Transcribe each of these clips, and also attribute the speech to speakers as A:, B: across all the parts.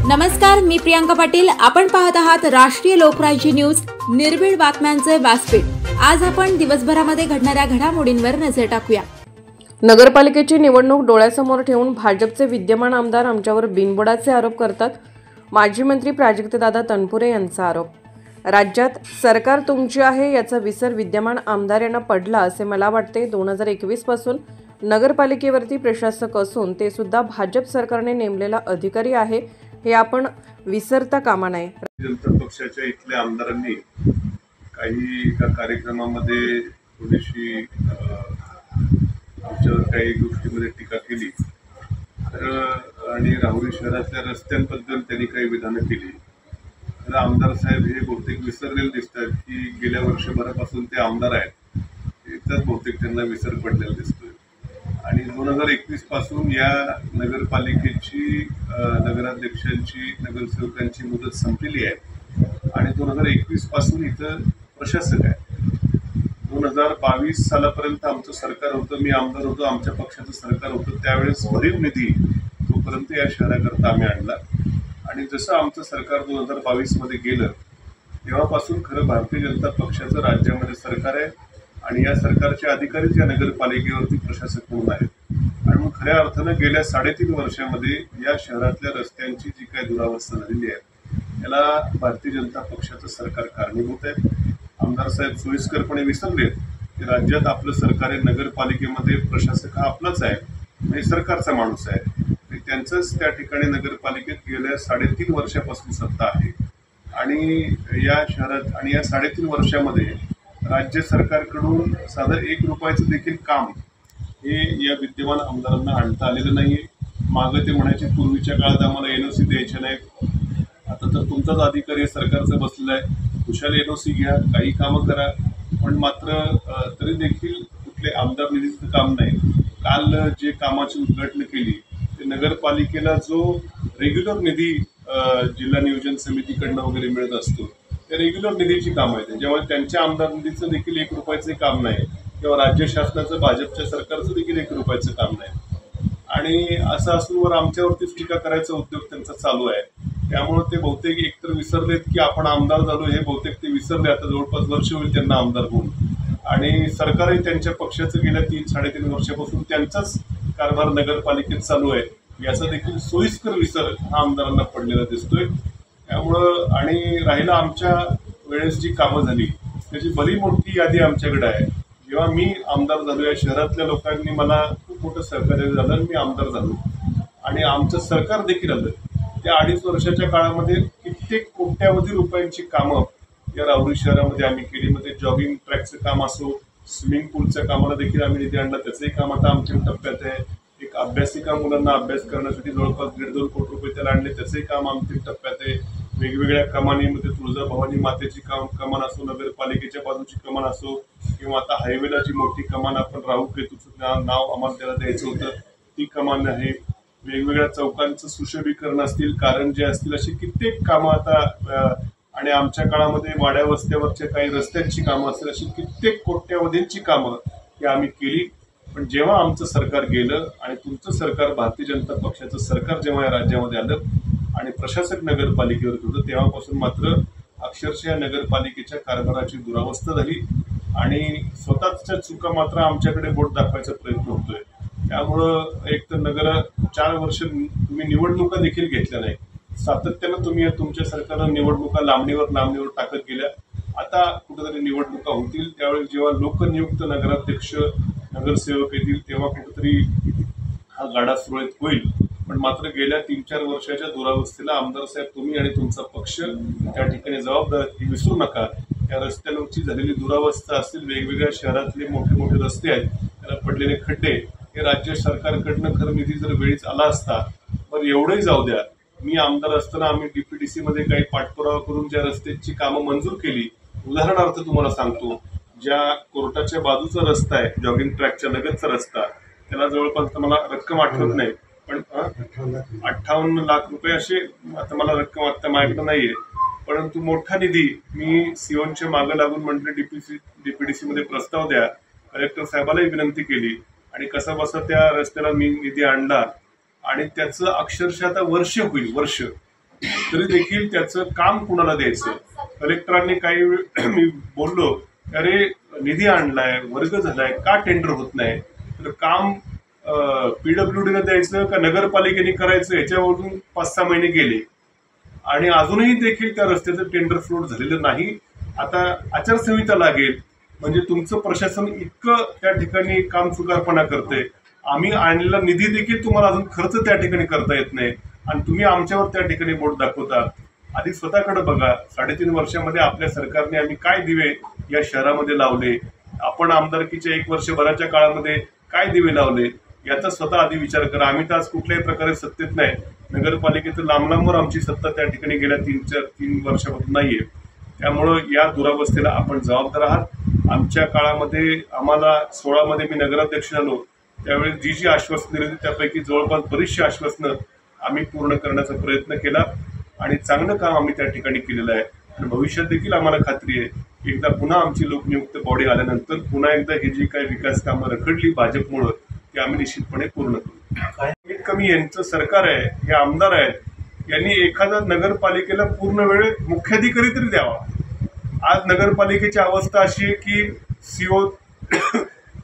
A: नमस्कार, मी प्रियांका पाटील. आपण पाहत आहात राष्ट्रीय लोकराज्य न्यूज, निर्भीड बातम्यांचे व्यासपीठ. आज आपण दिवसभरामध्ये घडणाऱ्या घडामोडींवर नजर टाकूया.
B: नगरपालिकेची निवडणूक डोळ्यासमोर ठेवून भाजपचे विद्यमान आमदार आमच्यावर बिनबुडाचे आरोप करतात. माजी मंत्री प्राजक्तदादा तनपुरे यांचा आरोप. राज्यात सरकार तुमची आहे याचा विसर विद्यमान आमदार यांना पडला असे मला वाटते. 2021 पासून नगरपालिकेवरती प्रशासक असून ते सुद्धा भाजप सरकारने नेमलेला अधिकारी आहे हे आपण विसरता कामा नये.
C: जनता पक्षाच्या इथल्या आमदारांनी काही एका कार्यक्रमामध्ये थोडीशी आमच्यावर काही गोष्टींमध्ये टीका केली आणि राहुरी शहरातल्या रस्त्यांबद्दल त्यांनी काही विधानं केली. तर आमदार साहेब हे बहुतेक विसरलेले दिसतात की गेल्या वर्षभरापासून ते आमदार आहेत, इथंच बहुतेक त्यांना विसर पडलेला दिसतोय. आणि 2021 पासून या नगरपालिकेची नगराध्यक्षांची नगरसेवकांची मुदत संपलेली आहे आणि 2021 पासून इथं प्रशासक आहे. 2022 सालापर्यंत आमचं सरकार होतं, मी आमदार होतो, आमच्या पक्षाचं सरकार होतं. त्यावेळेस भरीव निधी तोपर्यंत या शहराकरता आम्ही आणला आणि जसं आमचं सरकार 2022 मध्ये गेलं तेव्हापासून खरं भारतीय जनता पक्षाचं राज्यामध्ये सरकार आहे आणि या सरकारचे अधिकारीच या नगरपालिकेवरती प्रशासक म्हणून आहेत. आणि मग खऱ्या अर्थानं गेल्या 3.5 वर्षामध्ये या शहरातल्या रस्त्यांची जी काही दुरावस्था झालेली आहे याला भारतीय जनता पक्षाचं सरकार कारणीभूत आहे. आमदार साहेब सोयीस्करपणे विसरले की राज्यात आपलं सरकार आहे, नगरपालिकेमध्ये प्रशासक हा आपलाच आहे, म्हणजे सरकारचा माणूस आहे. त्यांचंच त्या ठिकाणी नगरपालिकेत गेल्या 3.5 वर्षापासून सत्ता आहे आणि या शहरात आणि या 3.5 वर्षामध्ये राज्य सरकारकडून साधं 1 रुपयाचं देखील काम हे या विद्यमान आमदारांना आणता आलेलं नाहीये. मागं ते म्हणायचे पूर्वीच्या काळात आम्हाला एनओसी द्यायचे नाहीत, आता तर तुमचाच अधिकारी सरकारचं बसलेलं आहे, कुशाल एनओसी घ्या, काही कामं करा. पण मात्र तरी देखील कुठले आमदार निधीचं काम नाही. काल जे कामाची उद्घाटन केली ते नगरपालिकेला जो रेग्युलर निधी जिल्हा नियोजन समितीकडनं वगैरे मिळत असतो त्या रेग्युलर निधीची कामं आहेत. जेव्हा त्यांच्या आमदार निधीचं देखील 1 रुपयाचं काम नाही किंवा राज्य शासनाचं भाजपच्या सरकारचं देखील 1 रुपयाचं काम नाही. आणि असं असून वर आमच्यावरतीच टीका करायचा उद्योग त्यांचा चालू आहे. त्यामुळे ते बहुतेक एकतर विसरलेत की आपण आमदार झालो, हे बहुतेक ते विसरले. आता जवळपास वर्ष होईल त्यांना आमदार होऊन आणि सरकारही त्यांच्या पक्षाचं गेल्या 3-3.5 वर्षापासून त्यांचाच कारभार नगरपालिकेत चालू आहे याचा देखील सोयीस्कर विसर हा आमदारांना पडलेला दिसतोय. त्यामुळं आणि राहिला आमच्या वेळेस जी कामं झाली त्याची बरी मोठी यादी आमच्याकडे आहे. जेव्हा मी आमदार झालो या शहरातल्या लोकांनी मला खूप मोठं सहकार्य झालं आणि मी आमदार झालो आणि आमचं सरकार देखील आलं. त्या 2.5 वर्षाच्या काळामध्ये कित्येक कोट्यावधी रुपयांची कामं या राहुरी शहरामध्ये आम्ही केली. मध्ये जॉगिंग ट्रॅकचं काम असो, स्विमिंग पूलच्या कामाला देखील आम्ही निधी आणला, त्याचंही काम आता आमच्या टप्प्यात आहे. एक अभ्यासिका मुलांना अभ्यास करण्यासाठी जवळपास 1.5-2 कोटी रुपये त्याला आणले, त्याचंही काम आमच्या टप्प्यात आहे. वेगवेगळ्या कमानीमध्ये तुळजाभवानी मातेची कमान असो, नगरपालिकेच्या बाजूची कमान असो किंवा आता हायवेला जी मोठी कमान आपण राहू केतूचं नाव आम्हाला त्याला द्यायचं होतं ती कमान आहे. वेगवेगळ्या चौकांचं सुशोभीकरण असतील, कारंजे असतील, अशी कित्येक कामं आता आणि आमच्या काळामध्ये वाड्या वस्त्यावरच्या काही रस्त्यांची कामं असतील, अशी कित्येक कोट्यावधींची कामं ही आम्ही केली. पण जेव्हा आमचं सरकार गेलं आणि तुमचं सरकार भारतीय जनता पक्षाचं सरकार जेव्हा या राज्यामध्ये आलं आणि प्रशासक नगरपालिकेवर होतं तेव्हापासून मात्र अक्षरशः नगरपालिकेच्या कारभाराची दुरावस्था झाली आणि स्वतःच्या चुका मात्र आमच्याकडे बोट दाखवायचा प्रयत्न होतोय. त्यामुळं एक तर 4 वर्ष तुम्ही निवडणुका देखील घेतल्या नाही, सातत्यानं तुम्ही तुमच्या सरकारनं निवडणुका लांबणीवर टाकत गेल्या. आता कुठेतरी निवडणुका होतील त्यावेळेस जेव्हा लोकनियुक्त नगराध्यक्ष नगरसेवक येतील तेव्हा कुठेतरी हा गाडा सुरळीत होईल. पण मात्र गेल्या 3-4 वर्षाच्या दुरावस्थेला आमदार साहेब तुम्ही आणि तुमचा पक्ष त्या ठिकाणी जबाबदार ही विसरू नका. या रस्त्यांवरची झालेली दुरावस्था असतील, वेगवेगळ्या शहरातले मोठे मोठे रस्ते आहेत, त्याला पडलेले खड्डे, हे राज्य सरकारकडनं खरं निधी जर वेळीच आला असता तर एवढंही जाऊ द्या. मी आमदार असताना आम्ही DPDC मध्ये काही पाठपुरावा करून ज्या रस्त्याची कामं मंजूर केली, उदाहरणार्थ तुम्हाला सांगतो, ज्या कोर्टाच्या बाजूचा रस्ता आहे, जॉगिंग ट्रॅकच्या लगतचा रस्ता, त्याला जवळपास मला रक्कम आठवत नाही पण 58 लाख रुपये असे, आता मला रक्कम आता माझ्याकडे नाहीये, परंतु मोठा निधी मी सिओनच्या मागे लागून म्हटलं DPDC मध्ये प्रस्ताव द्या, कलेक्टर साहेबालाही विनंती केली आणि कसा बसा त्या रस्त्याला मी निधी आणला आणि त्याचं अक्षरशः आता वर्ष होईल, वर्ष तरी देखील त्याचं काम कुणाला द्यायचं. कलेक्टरांनी काही वेळ मी बोललो, अरे निधी आणलाय, वर्ग झालाय, का टेंडर होत नाही? तर काम पीडब्ल्यूडीला द्यायचं का नगरपालिकेने करायचं याच्यावरून 5-6 महिने गेले आणि अजूनही देखील त्या रस्त्याचं टेंडर फ्लोट झालेलं नाही. आता आचारसंहिता लागेल, म्हणजे तुमचं प्रशासन इतकं त्या ठिकाणी काम चुकारपणा करतंय. आम्ही आणलेला निधी देखील तुम्हाला अजून खर्च त्या ठिकाणी करता येत नाही आणि तुम्ही आमच्यावर त्या ठिकाणी बोट दाखवता. आधी स्वतःकडे बघा. 3.5 वर्षामध्ये आपल्या सरकारने आम्ही काय दिवे या शहरामध्ये लावले, आपण आमदारकीच्या 1 वर्षभराच्या काळामध्ये काय दिवे लावले याचा स्वतः आधी विचार करा. आम्ही तर आज कुठल्याही प्रकारे सत्तेत नाही. नगरपालिकेचं लांब आमची सत्ता त्या ठिकाणी गेल्या 3 वर्षापासून नाहीये. त्यामुळं या दुरावस्थेला आपण जबाबदार आहात. आमच्या काळामध्ये आम्हाला 16 मध्ये मी नगराध्यक्ष झालो, त्यावेळी जी आश्वासनं दिली त्यापैकी जवळपास बरीचशी आश्वासनं आम्ही पूर्ण करण्याचा प्रयत्न केला आणि चांगलं काम आम्ही त्या ठिकाणी केलेलं आहे. आणि भविष्यात देखील आम्हाला खात्री आहे एकदा पुन्हा आमची लोकनियुक्त बॉडी आल्यानंतर पुन्हा एकदा ही जी काही विकास कामं रखडली भाजपमुळं ती आम्ही निश्चितपणे पूर्ण करू. कमीत कमी यांचं सरकार आहे, हे आमदार आहेत, यांनी एखाद्या नगरपालिकेला पूर्ण वेळ मुख्याधिकारी तरी द्यावा. आज नगरपालिकेची अवस्था अशी आहे की सीओ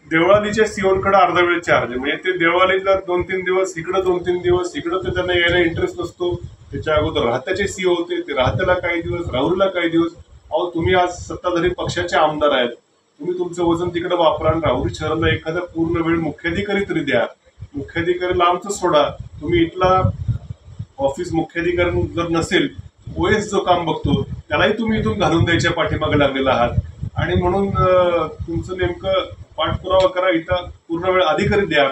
C: देवळालीच्या सीओकडे अर्धा वेळ चार्ज आहे. म्हणजे ते देवळालीला 2-3 दिवस इकडं, 2-3 दिवस इकडं, तर त्यांना यायला इंटरेस्ट नसतो. त्याच्या अगोदर राहत्याचे सीओ होते, ते राहत्याला काही दिवस, राहुलला काही दिवस. अहो तुम्ही आज सत्ताधारी पक्षाचे आमदार आहेत, तुम्ही तुमचं वजन तिकडे वापरा आणि राहुरी शहराला एखादा पूर्ण वेळ मुख्याधिकारी तरी द्या. मुख्याधिकारी लांबच सोडा, तुम्ही इथला ऑफिस मुख्याधिकारी जर नसेल, ओएस जो काम बघतो त्यालाही तुम्ही इथून घालून द्यायच्या पाठीमागे लागलेला आहात. आणि म्हणून तुमचं नेमकं पाठपुरावा करा, इथं पूर्ण वेळ अधिकारी द्या.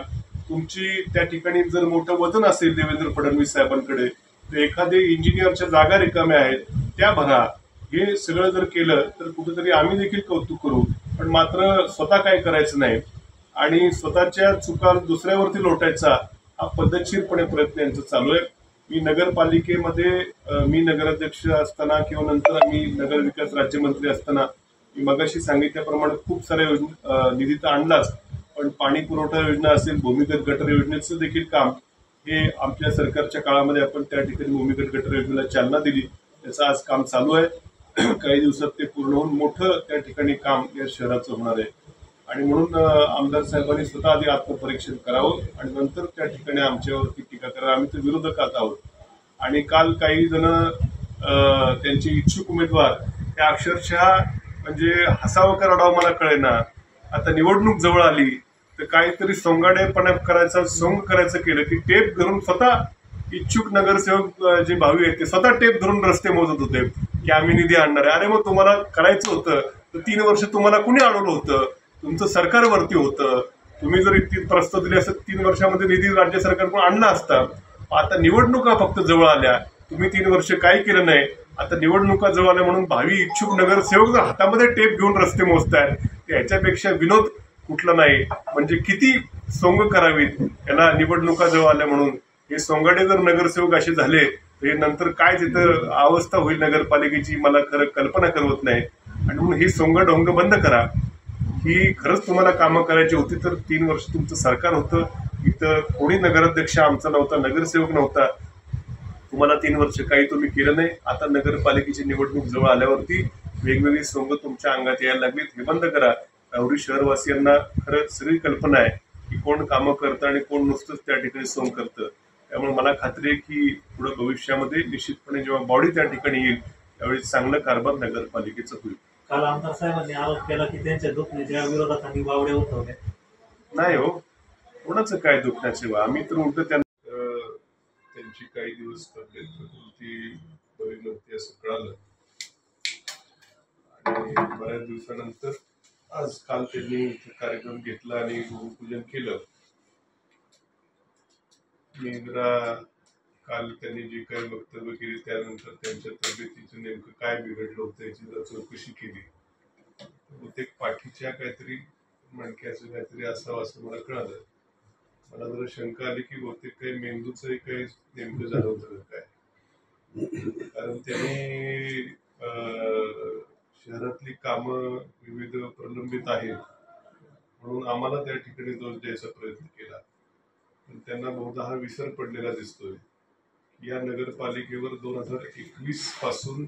C: तुमची त्या ठिकाणी जर मोठं वजन असेल देवेंद्र फडणवीस साहेबांकडे, तर एखादे इंजिनियरच्या जागा रिकाम्या आहेत त्या भरा. हे सगळं जर केलं तर कुठेतरी आम्ही देखील कौतुक करू, पण मात्र स्वतः काय करायचं नाही आणि स्वतःच्या चुका दुसऱ्यावरती लोटायचा हा पद्धतशीरपणे प्रयत्न यांचा चालू आहे. मी नगरपालिकेमध्ये मी नगराध्यक्ष असताना किंवा नंतर मी नगर विकास राज्यमंत्री असताना मी मगाशी सांगितल्याप्रमाणे खूप साऱ्या योजना निधी तर आणलाच, पण पाणी पुरवठा योजना असेल, भूमिगत गटर योजनेचं देखील काम हे आमच्या सरकारच्या काळामध्ये आपण त्या ठिकाणी भूमिगत गटर योजनेला चालना दिली. त्याचं आज काम चालू आहे. काही दिवसात ते पूर्ण होऊन मोठं त्या ठिकाणी काम या शहराचं होणार आहे. आणि म्हणून आमदार साहेबांनी स्वतः आधी आत्मपरीक्षण करावं आणि नंतर त्या ठिकाणी आमच्यावरती टीका करा. आम्ही तर विरोधकात आहोत. आणि काल काही जण त्यांचे इच्छुक उमेदवार त्या अक्षरशः म्हणजे हसावं का रडावं मला कळेना. आता निवडणूक जवळ आली तर काहीतरी सोंगाडेपणा करायचा, सोंग करायचं केलं की टेप धरून स्वतः इच्छुक नगरसेवक जे भावी आहेत ते स्वतः टेप धरून रस्ते मोजत होते की आम्ही निधी आणणार आहे. अरे मग तुम्हाला करायचं होतं तर 3 वर्ष तुम्हाला कुणी अडवलं होतं? तुमचं सरकारवरती होतं. तुम्ही जर इतकी प्रस्ताव दिले असत 3 वर्षामध्ये निधी राज्य सरकारकडून आणला असता. आता निवडणुका फक्त जवळ आल्या, तुम्ही 3 वर्ष काही केलं नाही. आता निवडणुका जवळ आल्या म्हणून भावी इच्छुक नगरसेवक जर हातामध्ये टेप घेऊन रस्ते मोजतायत याच्यापेक्षा विनोद कुठला नाही. म्हणजे किती सोंग करावीत याला निवडणुका जवळ आल्या म्हणून. हे सोंगाडे जर नगरसेवक असे झाले तर हे नंतर काय तिथं अवस्था होईल नगरपालिकेची मला खरं कल्पना करवत नाही. आणि म्हणून ही सोंग ढोंग बंद करा. ही खरंच तुम्हाला कामं करायची होती तर 3 वर्ष तुमचं सरकार होतं, इथं कोणी नगराध्यक्ष आमचा नव्हता, नगरसेवक नव्हता. तुम्हाला 3 वर्ष काही तुम्ही केलं नाही. आता नगरपालिकेची निवडणूक जवळ आल्यावरती वेगवेगळी सोंग तुमच्या अंगात यायला लागलीत. हे बंद करा. राहुरी शहरवासियांना खरं सगळी कल्पना आहे की कोण कामं करतं आणि कोण नुसतंच त्या ठिकाणी सोंग करतं. त्यामुळे मला खात्री आहे की पुढे भविष्यामध्ये निश्चितपणे जेव्हा बॉडी त्या ठिकाणी येईल त्यावेळी चांगलं कारभार नगरपालिकेचं होईल.
D: काल आमदार साहेबांनी आरोप केला की त्यांच्या दुखण्याच्या विरोधात बावडे उठवले.
C: नाही हो, कोणाचं काय दुखण्याचे आम्ही तर उलट त्यांची काही दिवस तब्येत प्रकृती बरी नव्हती असं कळालं आणि बऱ्याच दिवसानंतर आज काल त्यांनी कार्यक्रम घेतला आणि भूमिपूजन केलं. मी जरा काल त्यांनी जी काही वक्तव्य केली त्यानंतर त्यांच्या तब्येतीचं नेमकं काय बिघडलं होतं याची जरा चौकशी केली. बहुतेक पाठीच्या काहीतरी मणक्याचं काहीतरी असावं असं मला कळालं. मला जरा शंका आली की बहुतेक काही मेंदूचंही काही नेमकं झालं होतं काय. कारण त्यांनी शहरातली कामं विविध प्रलंबित आहेत म्हणून आम्हाला त्या ठिकाणी दोष द्यायचा प्रयत्न केला. पण त्यांना बहुधा हा विसर पडलेला दिसतोय या नगरपालिकेवर 2021 पासून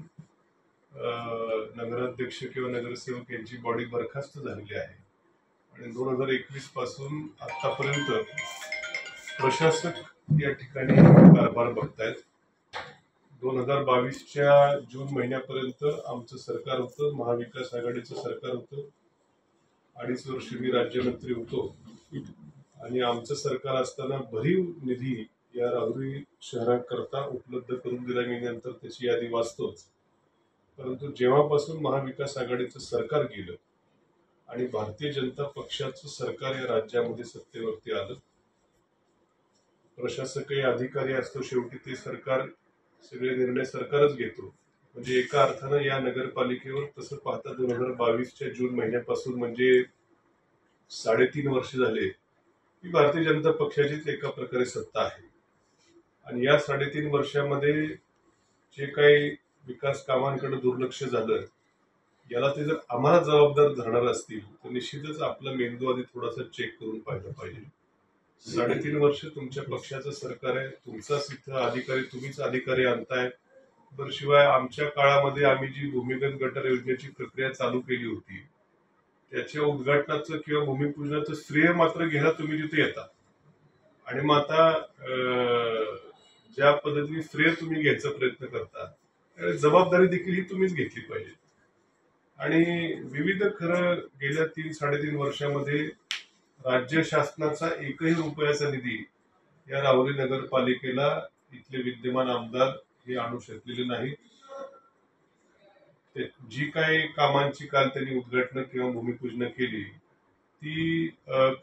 C: नगराध्यक्ष किंवा नगरसेवक यांची बॉडी बरखास्त झालेली आहे आणि 2021 पासून आतापर्यंत प्रशासक या ठिकाणी कारभार बघतायत. 2022च्या जून महिन्यापर्यंत आमचं सरकार होतं, महाविकास आघाडीचं सरकार होतं. 2.5 वर्ष मी राज्यमंत्री होतो आणि आमचं सरकार असताना भरीव निधी या राहुरी शहराकरता उपलब्ध करून दिला. मी नंतर त्याची यादी वाचतोच. परंतु जेव्हापासून महाविकास आघाडीचं सरकार गेलं आणि भारतीय जनता पक्षाचं सरकार या राज्यामध्ये सत्तेवरती आलं, प्रशासकीय अधिकारी असतो, शेवटी ते सरकार सगळे निर्णय सरकारच घेतो. म्हणजे एका अर्थानं या नगरपालिकेवर तसं पाहता 2022च्या जून महिन्यापासून म्हणजे 3.5 वर्ष झाले की भारतीय जनता पक्षाचीच एका प्रकारे सत्ता आहे. आणि या 3.5 वर्षामध्ये जे काही विकास कामांकडे दुर्लक्ष झालं, याला ते जर आम्हाला जबाबदार धरणार असतील तर निश्चितच आपला मेंदू आधी थोडासा चेक करून पाहिलं पाहिजे. 3.5 वर्ष तुमच्या पक्षाचं सरकार आहे, तुमचाच इथं अधिकारी, तुम्हीच अधिकारी आणताय. बरं, शिवाय आमच्या काळामध्ये आम्ही जी भूमिगत गटार योजनेची प्रक्रिया चालू केली होती त्याच्या उद्घाटनाचं किंवा भूमिपूजनाचं श्रेय मात्र घ्यायला तुम्ही तिथे येता. आणि मग आता ज्या पद्धतीने श्रेय तुम्ही घ्यायचा प्रयत्न करता, जबाबदारी देखील ही तुम्हीच घेतली पाहिजे. आणि विविध खरं गेल्या 3-3.5 वर्षामध्ये राज्य शासनाचा एकही रुपयाचा निधी या राहुरी नगरपालिकेला इथले विद्यमान आमदार हे आणू शकलेले नाहीत. जी काही कामांची काल त्यांनी उद्घाटन किंवा भूमिपूजन केली ती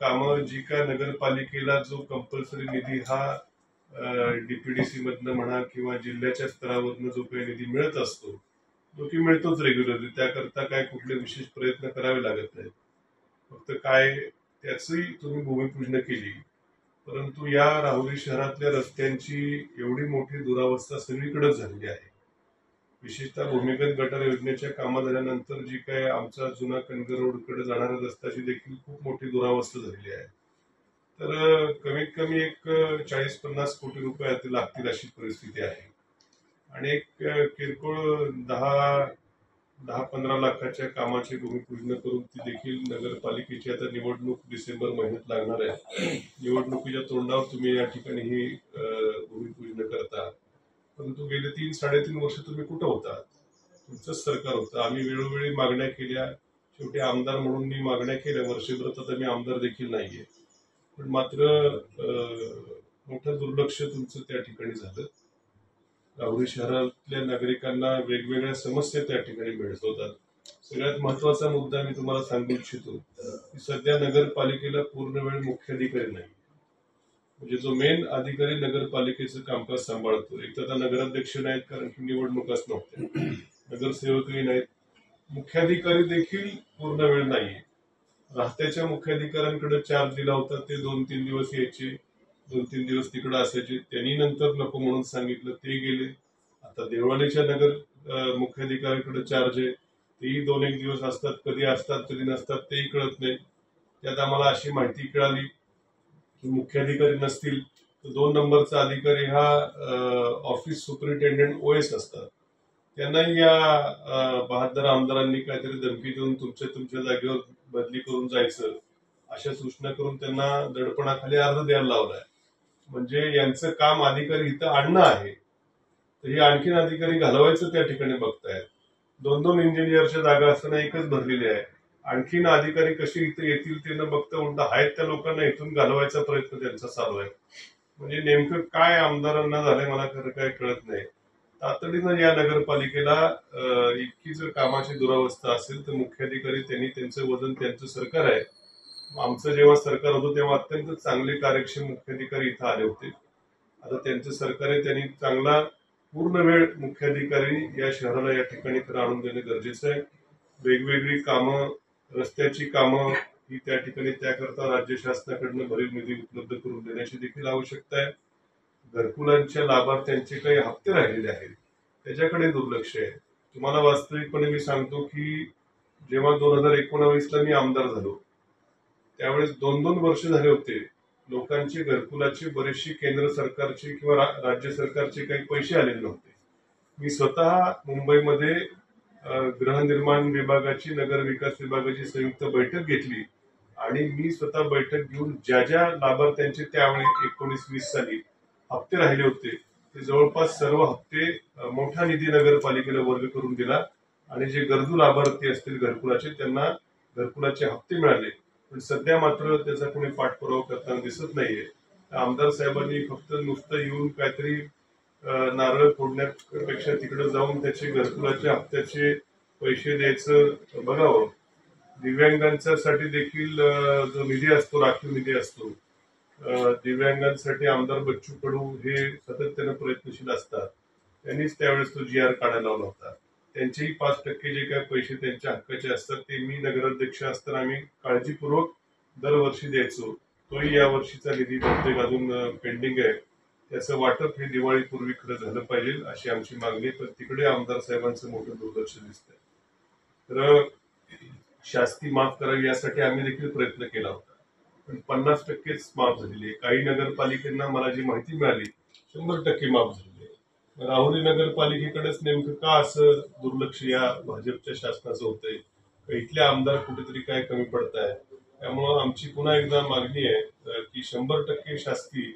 C: कामं जी काय नगरपालिकेला जो कंपल्सरी निधी हा डीपीडीसी मधनं म्हणा किंवा जिल्ह्याच्या स्तरावरनं जो काही निधी मिळत असतो जो की मिळतोच रेग्युलरली, त्याकरता काय कुठले विशेष प्रयत्न करावे लागत नाहीत. फक्त काय त्याचंही तुम्ही भूमिपूजन केली. परंतु या राहुरी शहरातल्या रस्त्यांची एवढी मोठी दुरावस्था सगळीकडे झालेली आहे. विशेषतः भूमिगत गटार योजनेच्या कामा झाल्यानंतर जी काय आमचा जुना कणगर रोडकडे जाणाऱ्या रस्त्याची देखील खूप मोठी दुरावस्था झालेली आहे. तर कमीत कमी एक 40-50 कोटी रुपये लागतील अशी परिस्थिती आहे. आणि एक किरकोळ 10-15 लाखाच्या कामाची भूमिपूजन करून ती देखील नगरपालिकेची आता निवडणूक डिसेंबर महिन्यात लागणार आहे. निवडणुकीच्या तोंडावर तुम्ही या ठिकाणी ही भूमिपूजन करता. परंतु गेले 3-3.5 वर्ष तुम्ही कुठं होता? तुमचंच सरकार होतं. आम्ही वेळोवेळी मागण्या केल्या, शेवटी आमदार म्हणून मी मागण्या केल्या. वर्षभरात आता मी आमदार देखील नाहीये, पण मात्र मोठं दुर्लक्ष तुमचं त्या ठिकाणी झालं. राहुरी शहरातल्या नागरिकांना वेगवेगळ्या समस्या त्या ठिकाणी भेडसावतात. सगळ्यात महत्वाचा मुद्दा मी तुम्हाला सांगू इच्छितो की सध्या नगरपालिकेला पूर्ण वेळ मुख्याधिकारी नाही. म्हणजे जो मेन अधिकारी नगरपालिकेचं कामकाज सांभाळतो, एक तर आता नगराध्यक्ष नाहीत कारण की निवडणुकाच नव्हत्या, नगरसेवकही नाहीत, मुख्याधिकारी देखील पूर्ण वेळ नाहीये. राहत्याच्या मुख्याधिकाऱ्यांकडे चार्ज दिला होता, ते 2-3 दिवस यायचे, 2-3 दिवस तिकडे असायचे. त्यांनी नंतर नको म्हणून सांगितलं, ते गेले. आता देवळालीच्या नगर मुख्याधिकाऱ्याकडे चार्ज आहे, तेही 2-1 दिवस असतात, कधी असतात कधी नसतात तेही कळत नाही. त्यात आम्हाला अशी माहिती कळाली की मुख्याधिकारी नसतील तर 2 नंबरचा अधिकारी हा ऑफिस सुपरिटेंडेंट OS असतात. त्यांनाही या बहादर आमदारांनी काहीतरी धमकी देऊन तुमच्या जागेवर बदली करून जायचं अशा सूचना करून त्यांना दडपणाखाली अर्ज द्यायला लावलाय. म्हणजे यांचं काम अधिकारी इथं आणणं आहे, तर हे आणखीन अधिकारी घालवायचं त्या ठिकाणी बघतायत. 2-2 इंजिनियरच्या जागा असताना एकच भरलेली आहे. आणखीन अधिकारी कसे इथे येतील ते न बघता उलटा आहेत त्या लोकांना इथून घालवायचा प्रयत्न त्यांचा चालू आहे. म्हणजे नेमकं काय आमदारांना झालंय मला खरं काय कळत नाही. तातडीनं या नगरपालिकेला इतकी जर कामाची दुरावस्था असेल तर मुख्याधिकारी त्यांनी त्यांचं वजन, त्यांचं सरकार आहे. आमचं जेव्हा सरकार होतं तेव्हा अत्यंत चांगले कार्यक्षम मुख्याधिकारी इथं आले होते. आता त्यांचं सरकार आहे, त्यांनी चांगला पूर्ण वेळ मुख्याधिकारी या शहराला या ठिकाणी खरं आणून देणं गरजेचं आहे. वेगवेगळी कामं, रस्त्याची कामं ही त्या ठिकाणी त्याकरता राज्य शासनाकडनं भरीव निधी उपलब्ध करून देण्याची देखील आवश्यकता आहे. घरकुलांच्या लाभार्थ्यांचे काही हप्ते राहिलेले आहेत त्याच्याकडे दुर्लक्ष आहे. तुम्हाला वास्तविकपणे मी सांगतो की जेव्हा 2019ला मी आमदार झालो त्यावेळेस 2-2 वर्ष झाले होते लोकांची घरकुलाची बरेचशी केंद्र सरकारची किंवा राज्य सरकारचे काही पैसे आलेले नव्हते. मी स्वतः मुंबईमध्ये गृहनिर्माण विभागाची, नगर विकास विभागाची संयुक्त बैठक घेतली आणि मी स्वतः बैठक घेऊन ज्या ज्या लाभार्थ्यांचे त्यावेळी 19-20 साली हप्ते राहिले होते ते जवळपास सर्व हप्ते मोठा निधी नगरपालिकेला वर्ग करून दिला आणि जे गरजू लाभार्थी असतील घरकुलाचे त्यांना घरकुलाचे हप्ते मिळाले. पण सध्या मात्र त्याचा कोणी पाठपुरावा करताना दिसत नाहीये. आमदार साहेबांनी फक्त नुसतं येऊन काहीतरी नारळ फोडण्यापेक्षा तिकडे जाऊन त्याचे घरकुलाच्या हप्त्याचे पैसे द्यायचं बघावं. दिव्यांगांसाठी देखील जो निधी असतो, राखीव निधी असतो, दिव्यांगांसाठी आमदार बच्चू कडू हे सातत्याने प्रयत्नशील असतात. त्यांनीच त्यावेळेस तो GR काढायला लावला होता. त्यांचेही 5% जे काही पैसे त्यांच्या हक्काचे असतात ते मी नगराध्यक्ष असताना आम्ही काळजीपूर्वक दरवर्षी द्यायचो. तोही या वर्षीचा निधी बहुतेक अजून पेंडिंग आहे. त्याचं वाटप हे दिवाळीपूर्वी खरं झालं पाहिजे अशी आमची मागणी आहे. पण तिकडे आमदार साहेबांचं मोठं दुर्लक्ष दिसतंय. तर शास्ती माफ करावी यासाठी आम्ही देखील प्रयत्न केला होता, पण 50%च माफ झालेली आहे. काही नगरपालिकांना मला जी माहिती मिळाली 100% माफ झालेली आहे. राहुरी नगरपालिकेकडेच नेमकं का असं दुर्लक्ष या भाजपच्या शासनाचं होतंय? इथले आमदार कुठेतरी काय कमी पडताय? त्यामुळं आमची पुन्हा एकदा मागणी आहे की 100% शास्ती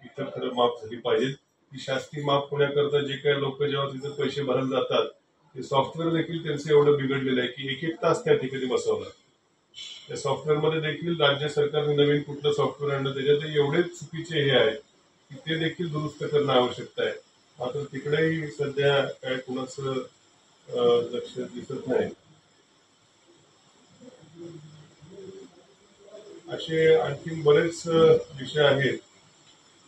C: इथं खरं माफ झाली पाहिजे. ती शास्ती माफ होण्याकरता जे काही लोक जेव्हा तिथे पैसे भरायला जातात ते सॉफ्टवेअर देखील त्यांचं एवढं बिघडलेलं आहे की 1-1 तास त्या ठिकाणी बसवलं. त्या सॉफ्टवेअरमध्ये देखील राज्य सरकारने नवीन कुठलं सॉफ्टवेअर आणलं त्याच्यात एवढे चुकीचे हे आहे की ते देखील दुरुस्त करणं आवश्यकता आहे. मात्र तिकडेही सध्या काय कुणाचं लक्ष दिसत नाही. असे आणखी बरेच विषय आहेत,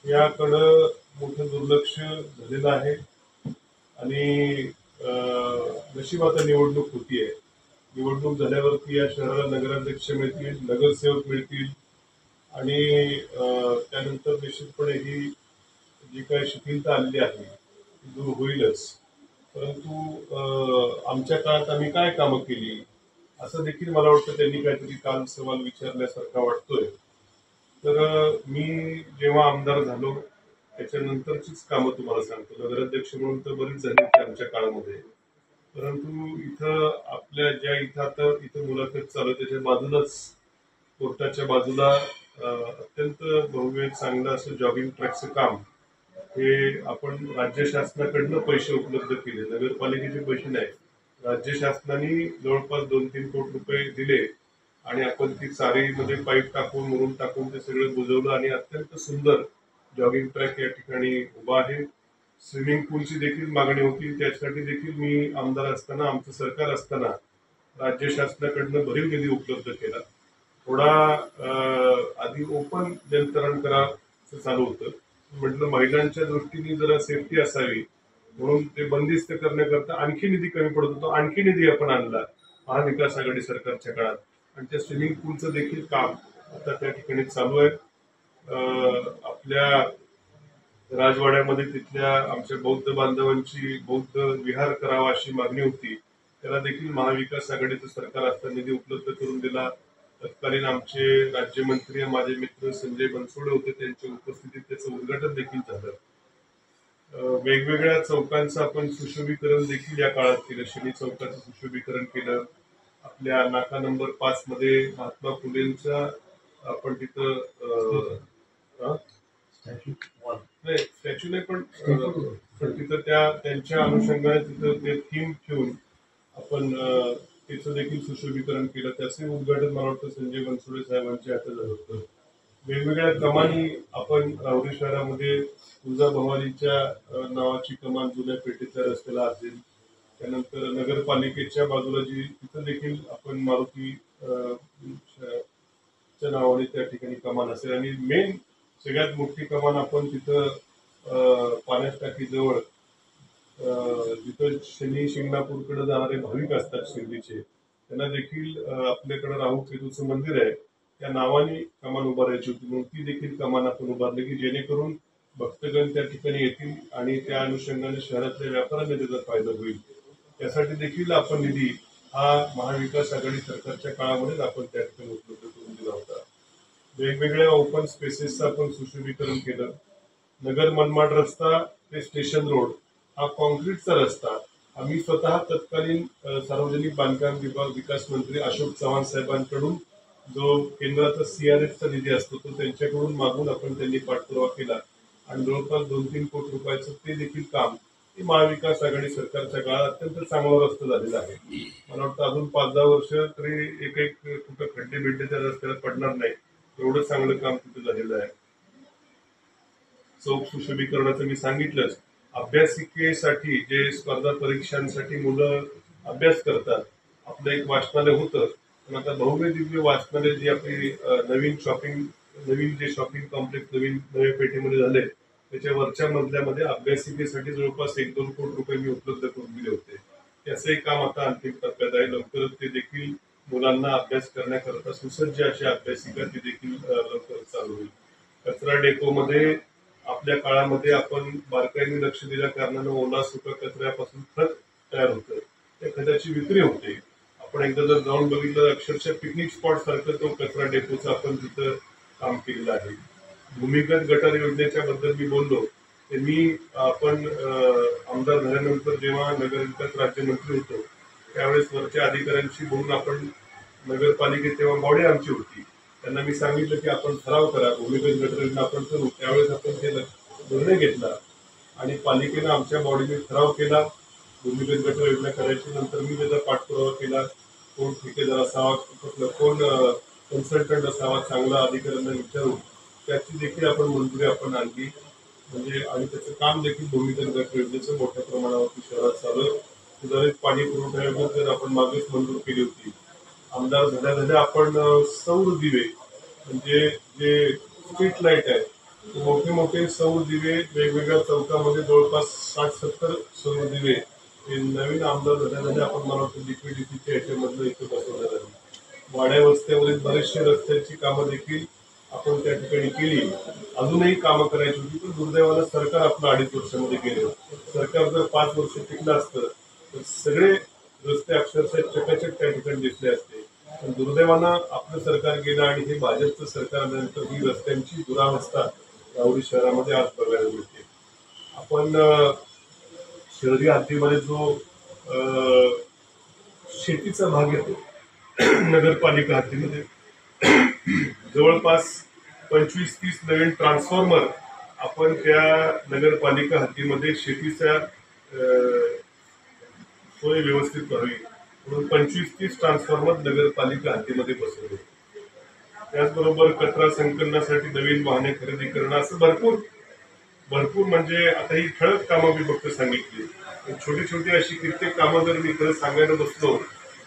C: याकडं मोठं दुर्लक्ष झालेलं आहे. आणि नशीब आता निवडणूक होतीये. निवडणूक झाल्यावरती या शहराला नगराध्यक्ष मिळतील, नगरसेवक मिळतील आणि त्यानंतर निश्चितपणे ही जी काही शिथिलता आलेली आहे ती दूर होईलच. परंतु आमच्या काळात आम्ही काय कामं केली असं देखील मला वाटतं त्यांनी काहीतरी काल सवाल विचारल्यासारखा वाटतोय. तर मी जेव्हा आमदार झालो त्याच्यानंतरचीच कामं तुम्हाला सांगतो. नगराध्यक्ष म्हणून तर बरीच झाली होती आमच्या काळामध्ये, परंतु इथं आपल्या ज्या इथं आता इथं मुलाखत चालू आहे त्याच्या बाजूलाच कोर्टाच्या बाजूला अत्यंत भव्य चांगलं असं जॉगिंग ट्रॅकचं काम हे आपण राज्य शासनाकडनं पैसे उपलब्ध केले. नगरपालिकेचे पैसे नाही, राज्य शासनाने जवळपास 2-3 कोटी रुपये दिले आणि आपण ती चारीमध्ये पाईप टाकून मुरुम टाकून ते सगळं बुजवलं आणि अत्यंत सुंदर जॉगिंग ट्रॅक या ठिकाणी उभा आहे. स्विमिंग पूलची देखील मागणी होती, त्यासाठी देखील मी आमदार असताना, आमचं सरकार असताना राज्य शासनाकडनं भरीव निधी उपलब्ध केला. थोडा आधी ओपन जलतरण करा असं चालू होतं. म्हटलं महिलांच्या दृष्टीने जरा सेफ्टी असावी म्हणून ते बंदिस्त करण्याकरता आणखी निधी कमी पडत होतो. आणखी निधी आपण आणला महाविकास आघाडी सरकारच्या काळात आणि त्या स्विमिंग पूलचं देखील काम आता त्या ठिकाणी चालू आहे. आपल्या राजवाड्यामध्ये तिथल्या आमच्या बौद्ध बांधवांची बौद्ध विहार करावा अशी मागणी होती. त्याला देखील महाविकास आघाडीचं सरकार असताना निधी उपलब्ध करून दिला. तत्कालीन आमचे राज्यमंत्री माझे मित्र संजय बनसोडे होते, त्यांच्या उपस्थितीत त्याचं उद्घाटन देखील झालं. वेगवेगळ्या चौकांचं आपण सुशोभीकरण देखील या काळात केलं. शनी चौकाचं सुशोभीकरण केलं. आपल्या नाका नंबर 5 मध्ये महात्मा फुलेंचा आपण तिथं स्टॅच्यू नाही पण तिथं त्यांच्या अनुषंगाने तिथं ते थीम ठेवून आपण त्याचं देखील सुशोभीकरण केलं. त्याचे उद्घाटन मला वाटतं संजय बनसोडे साहेबांच्या हातात झालं होतं. वेगवेगळ्या कमानी आपण राहुरी शहरामध्ये तुळजाभवानीच्या नावाची कमान जुन्या पेठेच्या रस्त्याला असेल, त्यानंतर नगरपालिकेच्या बाजूला जी तिथं देखील आपण मारुती च्या नावाने त्या ठिकाणी कमान असेल आणि मेन सगळ्यात मोठी कमान आपण तिथं पाण्याच्या टाकीजवळ जिथं शनी शिंगणापूरकडे जाणारे भाविक असतात शिर्डीचे, त्यांना देखील आपल्याकडे राहू केतूचं मंदिर आहे त्या नावाने कमान उभारायची होती. म्हणून ती देखील कमान आपण उभारली की जेणेकरून भक्तगण त्या ठिकाणी येतील आणि त्या अनुषंगाने शहरातल्या व्यापाऱ्यांना त्याचा फायदा होईल. त्यासाठी देखील आपण निधी हा महाविकास आघाडी सरकारच्या काळामध्येच आपण त्या ठिकाणी उपलब्ध करून दिला होता. वेगवेगळ्या ओपन स्पेसेसचं आपण सुशोभीकरण केलं. नगर मनमाड रस्ता ते स्टेशन रोड हा कॉन्क्रीटचा रस्ता आम्ही स्वतः तत्कालीन सार्वजनिक बांधकाम विकास मंत्री अशोक चव्हाण साहेबांकडून जो केंद्राचा CRFचा निधी असतो तो त्यांच्याकडून मागून आपण त्यांनी पाठपुरावा केला आणि जवळपास 2-3 कोटी रुपयाचं ते देखील काम महाविकास आघाडी सरकारच्या काळात अत्यंत चांगला रस्ता झालेला आहे. मला वाटतं अजून 5-10 वर्ष तरी एक कुठं खड्डे बिड्डे त्या रस्त्याला पडणार नाही एवढं चांगलं काम तिथे झालेलं आहे. चौक सुशोभीकरणाचं मी सांगितलंच. अभ्यासिकेसाठी जे स्पर्धा परीक्षांसाठी मुलं अभ्यास करतात आपलं एक वाचनालय होतं पण आता भव्य दिव्य वाचनालय जी आपली नवीन जे शॉपिंग कॉम्प्लेक्स नव्या पेठेमध्ये झाले त्याच्या वरच्या मजल्यामध्ये अभ्यासिकेसाठी जवळपास 1-2 कोटी रुपये मी उपलब्ध करून दिले होते. त्याचंही काम आता अंतिम टप्प्यात आहे. लवकरच ते देखील मुलांना अभ्यास करण्याकरता सुसज्ज अशा अभ्यासिका ती देखील लवकरच चालू होईल. कचरा डेपोमध्ये आपल्या काळामध्ये आपण बारकाईने लक्ष दिल्या कारणानं ओला सुका कचऱ्यापासून खत तयार होतं. त्या खताची विक्री होते. आपण एकदा जर जाऊन बघितलं अक्षरशः पिकनिक स्पॉट सारखं तो कचरा डेपोचं आपण तिथं काम केलेलं आहे. भूमिगत गटार योजनेच्या बद्दल मी बोललो ते आपण आमदार झाल्यानंतर जेव्हा नगरविकास राज्यमंत्री होतो त्यावेळेस वरच्या अधिकाऱ्यांशी बोलून आपण नगरपालिकेत तेव्हा बॉडी आमची होती त्यांना मी सांगितलं की आपण ठराव करा भूमिगत गटार योजना आपण करू. त्यावेळेस आपण ते निर्णय घेतला आणि पालिकेनं आमच्या बॉडीने ठराव केला भूमिगत गटार योजना करायची. नंतर मी त्याचा पाठपुरावा केला. कोण ठेकेदार असावा कोण कन्सल्टंट असावा चांगला अधिकाऱ्यांना विचारून त्याची देखील आपण मंजुरी आपण आणली म्हणजे आणि त्याचं काम देखील भूमिगत गटार योजनेचं मोठ्या प्रमाणावरती शहरात चालू. सुधारित पाणी पुरवठा योजना तर आपण मागेच मंजूर केली होती. आमदार झाल्या आपण सौर दिवे म्हणजे जे स्ट्रीट लाईट आहे मोठे सौर दिवे वेगवेगळ्या चौकामध्ये जवळपास 60-70 सौर दिवे हे नवीन आमदार झाल्या आपण मला वाटतं DPDCच्या याच्यामधलं इथं बसवण्यात आली. वाड्या वस्त्यावरील बरेचसे रस्त्यांची कामं देखील आपण त्या ठिकाणी केली. अजूनही कामं करायची होती पण दुर्दैवानं सरकार आपलं 2.5 वर्षामध्ये गेलं. सरकार जर 5 वर्ष टिकलं असतं तर सगळे रस्ते अक्षरशः चकाचक त्या ठिकाणी दिसले असते. पण दुर्दैवानं आपलं सरकार गेलं आणि हे भाजपचं सरकार आल्यानंतर ही रस्त्यांची दुरावस्था राहुरी शहरामध्ये आज बघायला मिळते. आपण शहरी हद्दीमध्ये जो शेतीचा भाग येतो नगरपालिका हद्दीमध्ये जवळपास 25-30 नवीन ट्रान्सफॉर्मर आपण त्या नगरपालिका हद्दीमध्ये शेतीच्या सोय व्यवस्थित व्हावी म्हणून 25-30 ट्रान्सफॉर्मर नगरपालिका हद्दीमध्ये बसवले. त्याचबरोबर कचरा संकलनासाठी नवीन वाहने खरेदी करणं असं भरपूर म्हणजे आता ही ठळक कामं मी फक्त सांगितली. छोटी अशी कित्येक कामं जर मी खरं सांगायला बसलो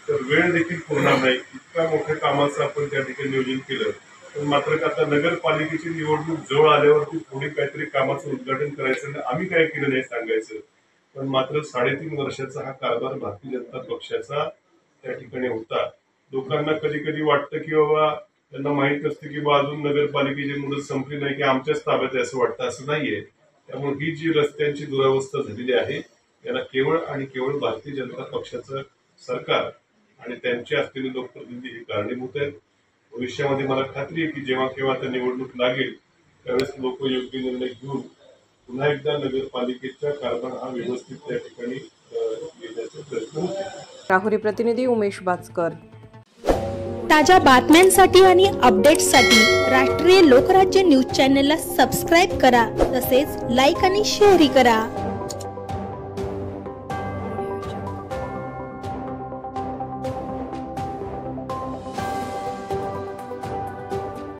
C: तर वेळ देखील पुरणार नाही. इतक्या मोठ्या कामाचं आपण त्या ठिकाणी नियोजन केलं. पण मात्र आता नगरपालिकेची निवडणूक जवळ आल्यावरती थोडी काहीतरी कामाचं उद्घाटन करायचं आम्ही काय केलं नाही सांगायचं. पण मात्र 3.5 वर्षाचा हा कारभार भारतीय जनता पक्षाचा त्या ठिकाणी होता. लोकांना कधी वाटतं की बाबा त्यांना माहित असतं की बा अजून नगरपालिकेची मुदत संपली नाही की आमच्याच ताब्यात आहे असं वाटतं. असं नाहीये. त्यामुळे ही जी रस्त्यांची दुरावस्था झालेली आहे याला केवळ आणि केवळ भारतीय जनता पक्षाचं सरकार आणि त्यांचे असलेले लोकप्रतिनिधी हे कारणीभूत आहेत. भविष्यामध्ये मला खात्री आहे की जेव्हा केव्हा आता निवडणूक लागेल त्यावेळेस लोक योग्य निर्णय घेऊन पुन्हा एकदा नगरपालिकेचा कारभार हा व्यवस्थित त्या ठिकाणी येण्याचा प्रयत्न होतील.
B: राहुरी प्रतिनिधी उमेश बाचकर.
E: ताज्या बातम्यांसाठी आणि अपडेट्ससाठी राष्ट्रीय लोकराज्य न्यूज चॅनलला सबस्क्राईब करा तसेच लाईक आणि शेअरही करा.